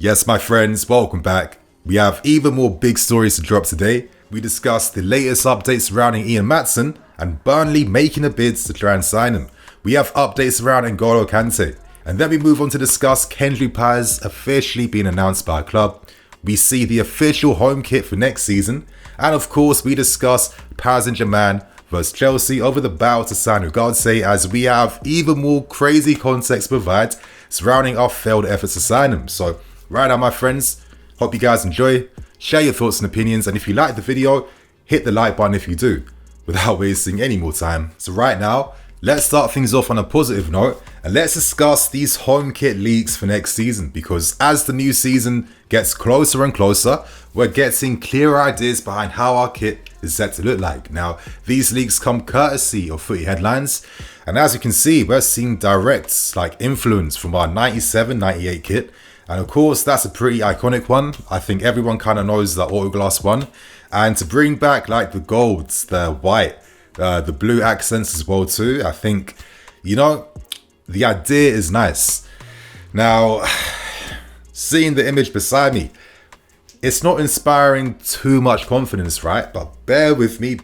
Yes, my friends, welcome back. We have even more big stories to drop today. We discuss the latest updates surrounding Ian Maatsen and Burnley making the bids to try and sign him. We have updates around N'Golo Kante. And then we move on to discuss Kendrick Pires officially being announced by a club. We see the official home kit for next season. And of course, we discuss Paris Saint-Germain versus Chelsea over the battle to sign Ugarte, as we have even more crazy context to provide surrounding our failed efforts to sign him. So right now, my friends, hope you guys enjoy. Share your thoughts and opinions, and if you like the video, hit the like button if you do, without wasting any more time. So right now, let's start things off on a positive note, and let's discuss these home kit leaks for next season, because as the new season gets closer and closer, we're getting clearer ideas behind how our kit is set to look like. Now, these leaks come courtesy of Footy Headlines, and as you can see, we're seeing direct influence from our 97-98 kit. And of course, that's a pretty iconic one. I think everyone kind of knows that Autoglass one. And to bring back the golds, the white, the blue accents as well too, I think, the idea is nice. Now, seeing the image beside me, it's not inspiring too much confidence, right? But bear with me.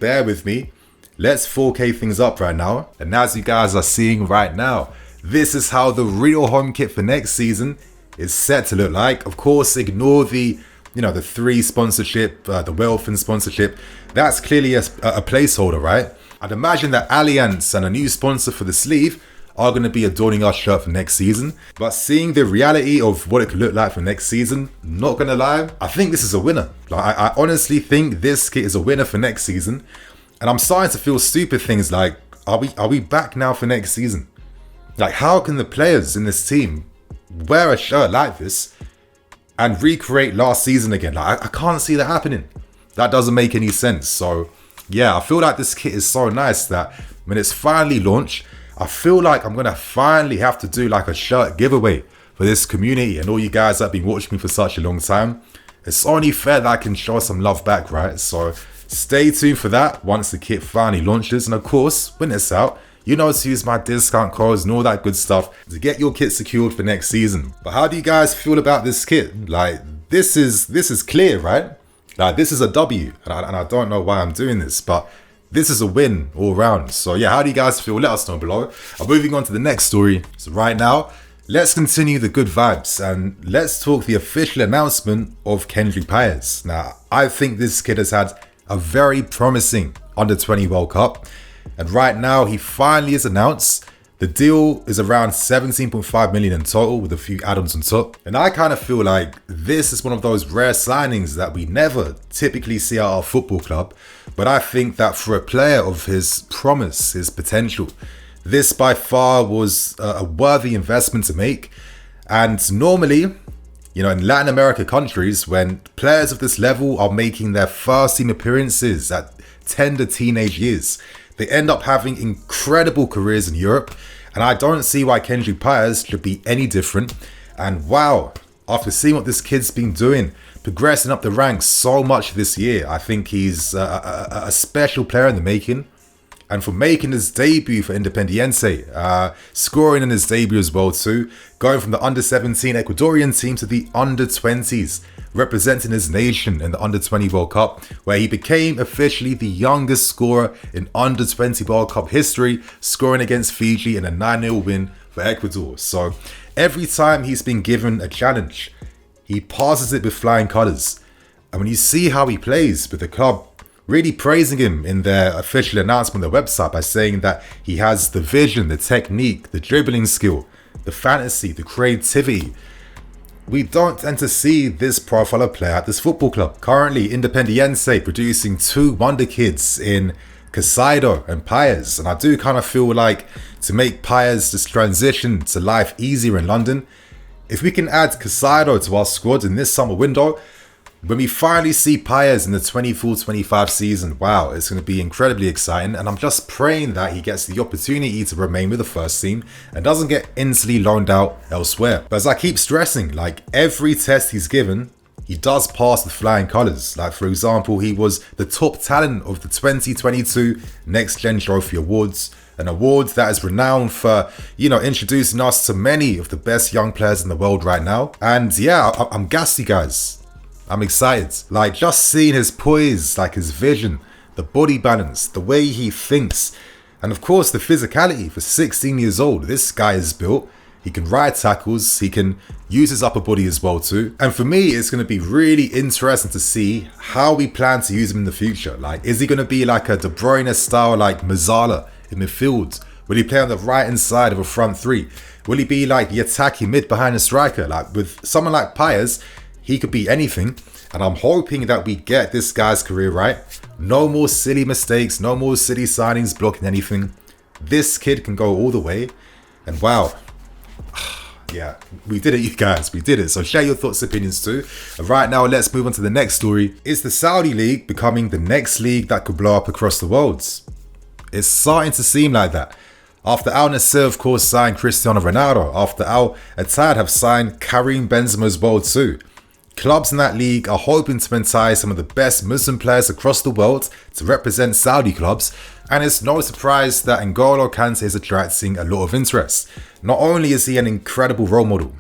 Let's 4K things up right now. And as you guys are seeing right now, this is how the real home kit for next season is set to look like. Of course, ignore the 3 sponsorship, the Welfin sponsorship. That's clearly a placeholder, right? I'd imagine that Allianz and a new sponsor for the sleeve are going to be adorning our shirt for next season. But seeing the reality of what it could look like for next season, not going to lie, I think this is a winner. I honestly think this kit is a winner for next season. And I'm starting to feel stupid things like, are we back now for next season? How can the players in this team wear a shirt like this and recreate last season again? I can't see that happening. That doesn't make any sense. So yeah, I feel like this kit is so nice that when it's finally launched, I feel like I'm gonna finally have to do a shirt giveaway for this community and all you guys that have been watching me for such a long time. It's only fair that I can show some love back, right? So stay tuned for that once the kit finally launches. And of course, when it's out, you know to use my discount codes and all that good stuff to get your kit secured for next season. But how do you guys feel about this kit? This is clear, right? This is a W, and I don't know why I'm doing this, but this is a win all round. So yeah, how do you guys feel? Let us know below. I'm moving on to the next story. So right now, let's continue the good vibes and let's talk the official announcement of Kendrick Pires. Now, I think this kid has had a very promising Under-20 World Cup. And right now, he finally is announced. The deal is around 17.5 million in total with a few add-ons on top. And I kind of feel like this is one of those rare signings that we never typically see at our football club. But I think that for a player of his promise, his potential, this by far was a worthy investment to make. And normally, in Latin America countries, when players of this level are making their first team appearances at tender teenage years, they end up having incredible careers in Europe, and I don't see why Kendrick Pires should be any different. And wow, after seeing what this kid's been doing, progressing up the ranks so much this year, I think he's a special player in the making. And for making his debut for Independiente, scoring in his debut as well too, going from the under-17 Ecuadorian team to the under-20s, representing his nation in the Under-20 World Cup, where he became officially the youngest scorer in Under-20 World Cup history, scoring against Fiji in a 9-0 win for Ecuador. So every time he's been given a challenge, he passes it with flying colours. And when you see how he plays with the club, really praising him in their official announcement on their website by saying that he has the vision, the technique, the dribbling skill, the fantasy, the creativity. We don't tend to see this profile of player at this football club. Currently, Independiente producing 2 wonder kids in Caicedo and Pires. And I do kind of feel like to make Pires just transition to life easier in London, if we can add Caicedo to our squad in this summer window, when we finally see Pires in the 24-25 season, wow, it's going to be incredibly exciting. And I'm just praying that he gets the opportunity to remain with the first team and doesn't get instantly loaned out elsewhere. But as I keep stressing, every test he's given, he does pass with flying colours. For example, he was the top talent of the 2022 Next Gen Trophy Awards, an award that is renowned for, introducing us to many of the best young players in the world right now. And yeah, I'm gassed, you guys. I'm excited. Like, just seeing his poise, like his vision, the body balance, the way he thinks, and of course the physicality. For 16 years old, this guy is built. He can ride tackles, he can use his upper body as well too. And for me, it's going to be really interesting to see how we plan to use him in the future. Like, is he going to be like a De Bruyne style, like Mazzala in midfield? Will he play on the right hand side of a front three? Will he be like the attacking mid behind a striker? Like, with someone like Pires, he could be anything. And I'm hoping that we get this guy's career right. No more silly mistakes, no more silly signings blocking anything. This kid can go all the way. And wow. Yeah, we did it, you guys. We did it. So share your thoughts and opinions too. And right now, let's move on to the next story. Is the Saudi League becoming the next league that could blow up across the world? It's starting to seem like that. After Al Nassr, of course, signed Cristiano Ronaldo. After Al Ittihad have signed Karim Benzema as well too. Clubs in that league are hoping to entice some of the best Muslim players across the world to represent Saudi clubs, and it's no surprise that N'Golo Kante is attracting a lot of interest. Not only is he an incredible role model,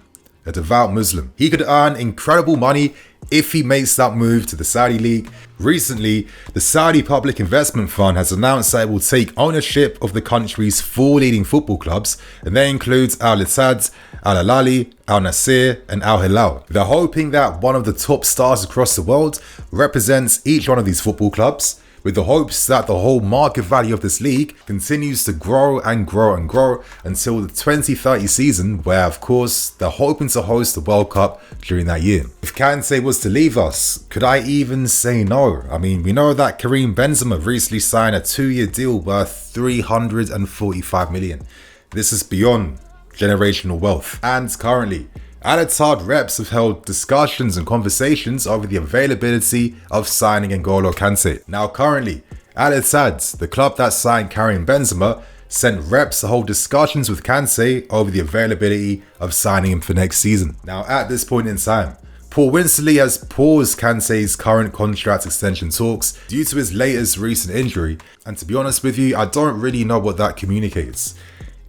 a devout Muslim, he could earn incredible money if he makes that move to the Saudi League. Recently, the Saudi Public Investment Fund has announced that it will take ownership of the country's 4 leading football clubs, and that includes Al Ittihad, Al Ahly, Al Nassr, and Al Hilal. They're hoping that one of the top stars across the world represents each one of these football clubs, with the hopes that the whole market value of this league continues to grow and grow and grow until the 2030 season, where of course they're hoping to host the World Cup during that year. If Kante was to leave us, could I even say no? I mean, we know that Karim Benzema recently signed a 2-year deal worth 345 million. This is beyond generational wealth. And currently, Al Ittihad reps have held discussions and conversations over the availability of signing N'Golo Kante. Now currently, Al Ittihad, the club that signed Karim Benzema, sent reps to hold discussions with Kante over the availability of signing him for next season. Now at this point in time, Paul Winsley has paused Kante's current contract extension talks due to his latest recent injury, and to be honest with you, I don't really know what that communicates.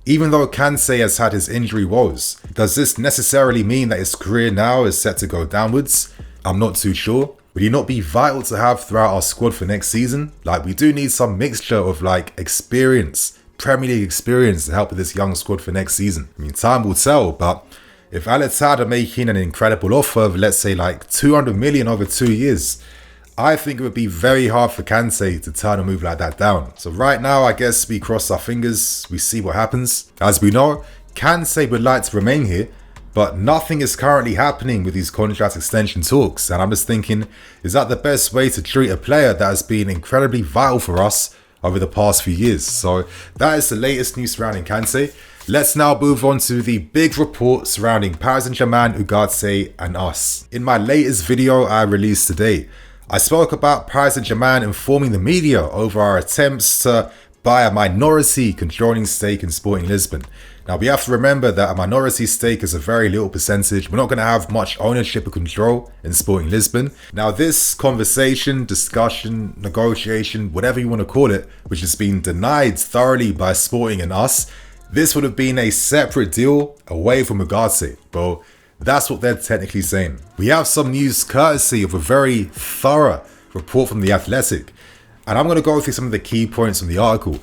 Even though Kante has had his injury woes, does this necessarily mean that his career now is set to go downwards? I'm not too sure. Would he not be vital to have throughout our squad for next season? Like, we do need some mixture of like experience, Premier League experience to help with this young squad for next season. I mean, time will tell, but if Al Ittihad are making an incredible offer of, let's say, like 200 million over 2 years, I think it would be very hard for Kante to turn a move like that down. So right now, I guess we cross our fingers, we see what happens. As we know, Kante would like to remain here, but nothing is currently happening with these contract extension talks. And I'm just thinking, is that the best way to treat a player that has been incredibly vital for us over the past few years? So that is the latest news surrounding Kante. Let's now move on to the big report surrounding Paris Saint-Germain, Ugarte, and us. In my latest video I released today, I spoke about Paris Saint-Germain informing the media over our attempts to buy a minority controlling stake in Sporting Lisbon. Now, we have to remember that a minority stake is a very little percentage. We're not going to have much ownership or control in Sporting Lisbon. Now, this conversation, discussion, negotiation, whatever you want to call it, which has been denied thoroughly by Sporting and us, this would have been a separate deal away from Ugarte. But that's what they're technically saying. We have some news courtesy of a very thorough report from The Athletic, and I'm going to go through some of the key points from the article.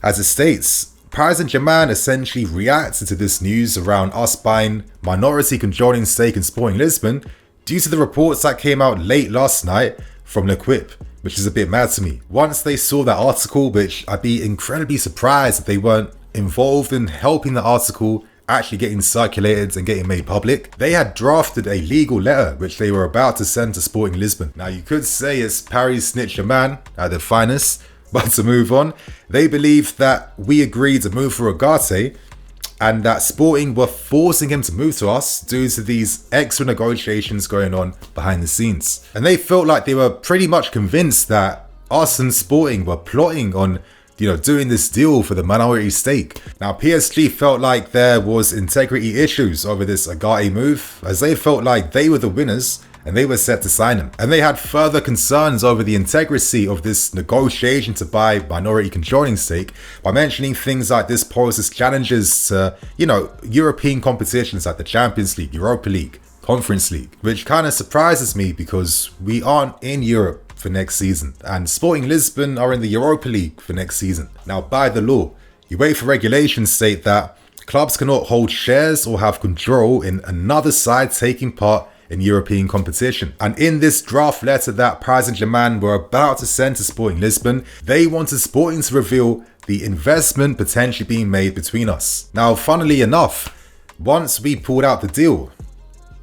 As it states, Paris Saint-Germain essentially reacted to this news around us buying minority controlling stake in Sporting Lisbon due to the reports that came out late last night from L'Equipe, which is a bit mad to me. Once they saw that article, which I'd be incredibly surprised if they weren't involved in helping the article actually getting circulated and getting made public, they had drafted a legal letter which they were about to send to Sporting Lisbon. Now, you could say it's Paris Saint-Germain at their finest, but to move on, they believed that we agreed to move for Ugarte and that Sporting were forcing him to move to us due to these extra negotiations going on behind the scenes. And they felt like they were pretty much convinced that us and Sporting were plotting on doing this deal for the minority stake. Now, PSG felt like there was integrity issues over this Ugarte move, as they felt like they were the winners and they were set to sign him. And they had further concerns over the integrity of this negotiation to buy minority controlling stake by mentioning things like this poses challenges to, European competitions like the Champions League, Europa League, Conference League, which kind of surprises me because we aren't in Europe for next season, and Sporting Lisbon are in the Europa League for next season. Now, by the law, UEFA regulations state that clubs cannot hold shares or have control in another side taking part in European competition. And in this draft letter that Paris Saint-Germain were about to send to Sporting Lisbon, they wanted Sporting to reveal the investment potentially being made between us. Now, funnily enough, once we pulled out the deal,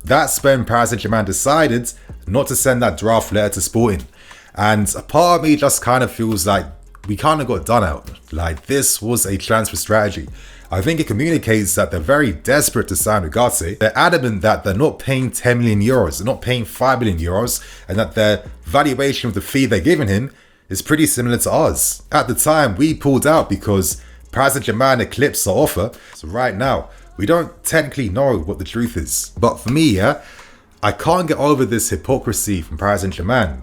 that's when Paris Saint-Germain decided not to send that draft letter to Sporting. And a part of me just kind of feels like we kind of got done out. Like, this was a transfer strategy. I think it communicates that they're very desperate to sign Ugarte. They're adamant that they're not paying 10 million euros, they're not paying 5 million euros, and that their valuation of the fee they're giving him is pretty similar to ours. At the time, we pulled out because Paris Saint-Germain eclipsed our offer. So right now, we don't technically know what the truth is. But for me, I can't get over this hypocrisy from Paris Saint-Germain.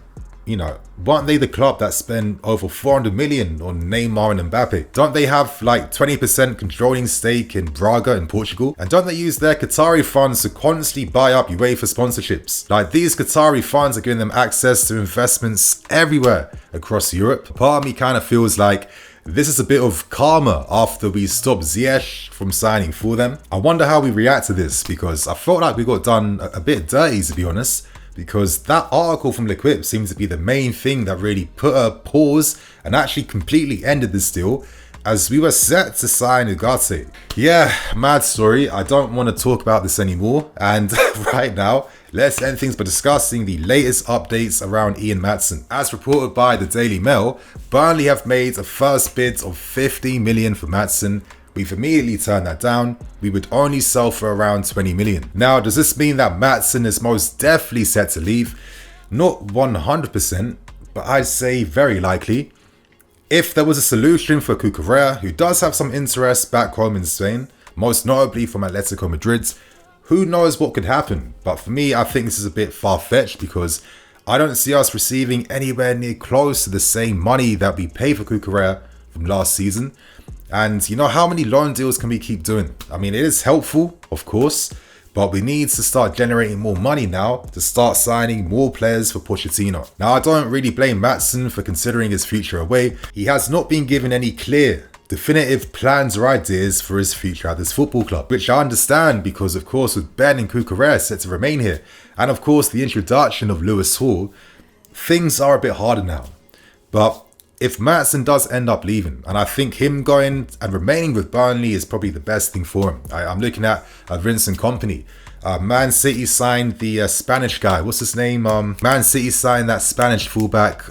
Weren't they the club that spent over 400 million on Neymar and Mbappe? Don't they have like 20% controlling stake in Braga in Portugal? And don't they use their Qatari funds to constantly buy up UEFA sponsorships? Like, these Qatari funds are giving them access to investments everywhere across Europe. Part of me kind of feels like this is a bit of karma after we stopped Ziyech from signing for them. I wonder how we react to this, because I felt like we got done a bit dirty, to be honest. Because that article from L'Equipe seems to be the main thing that really put a pause and actually completely ended this deal, as we were set to sign Ugarte. Yeah, mad story. I don't want to talk about this anymore. And right now, let's end things by discussing the latest updates around Ian Maatsen. As reported by the Daily Mail, Burnley have made a first bid of 50 million for Maatsen. We've immediately turned that down. We would only sell for around 20 million. Now, does this mean that Maatsen is most definitely set to leave? Not 100%, but I'd say very likely. If there was a solution for Cucurella, who does have some interest back home in Spain, most notably from Atletico Madrid, who knows what could happen? But for me, I think this is a bit far-fetched because I don't see us receiving anywhere near close to the same money that we paid for Cucurella from last season. And how many loan deals can we keep doing? I mean, it is helpful, of course, but we need to start generating more money now to start signing more players for Pochettino. Now, I don't really blame Maatsen for considering his future away. He has not been given any clear, definitive plans or ideas for his future at this football club, which I understand because, of course, with Ben and Cucurella set to remain here, and of course the introduction of Lewis Hall, things are a bit harder now. But if Maatsen does end up leaving, and I think him going and remaining with Burnley is probably the best thing for him. I'm looking at Vincent Kompany. Man City signed the Spanish guy. What's his name? Man City signed that Spanish fullback,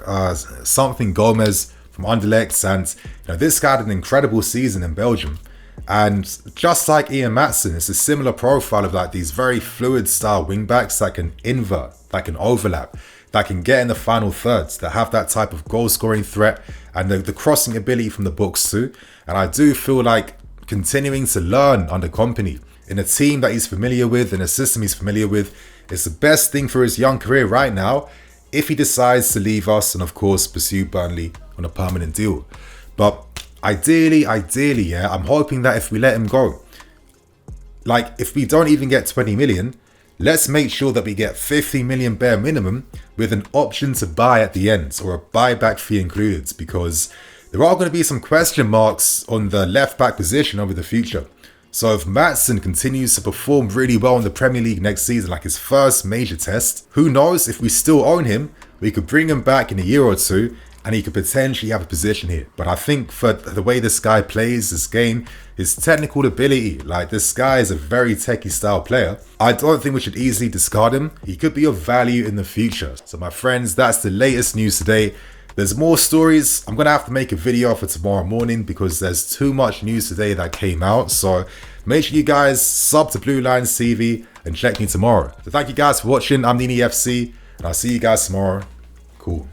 something Gomez from Anderlecht. And this guy had an incredible season in Belgium. And just like Ian Maatsen, it's a similar profile of like these very fluid style wingbacks that can invert, that can overlap, that can get in the final thirds, that have that type of goal scoring threat and the crossing ability from the box too. And I do feel like continuing to learn under Kompany in a team that he's familiar with, in a system he's familiar with, is the best thing for his young career right now if he decides to leave us and of course pursue Burnley on a permanent deal. But ideally, yeah, I'm hoping that if we let him go, like if we don't even get 20 million, let's make sure that we get 50 million bare minimum with an option to buy at the end or a buyback fee included, because there are going to be some question marks on the left back position over the future. So if Maatsen continues to perform really well in the Premier League next season, like his first major test, who knows, if we still own him, we could bring him back in a year or two and he could potentially have a position here. But I think for the way this guy plays this game, his technical ability, like this guy is a very techie style player. I don't think we should easily discard him. He could be of value in the future. So my friends, that's the latest news today. There's more stories. I'm going to have to make a video for tomorrow morning because there's too much news today that came out. So make sure you guys sub to Blue Lions TV and check me tomorrow. So thank you guys for watching. I'm Nini FC and I'll see you guys tomorrow. Cool.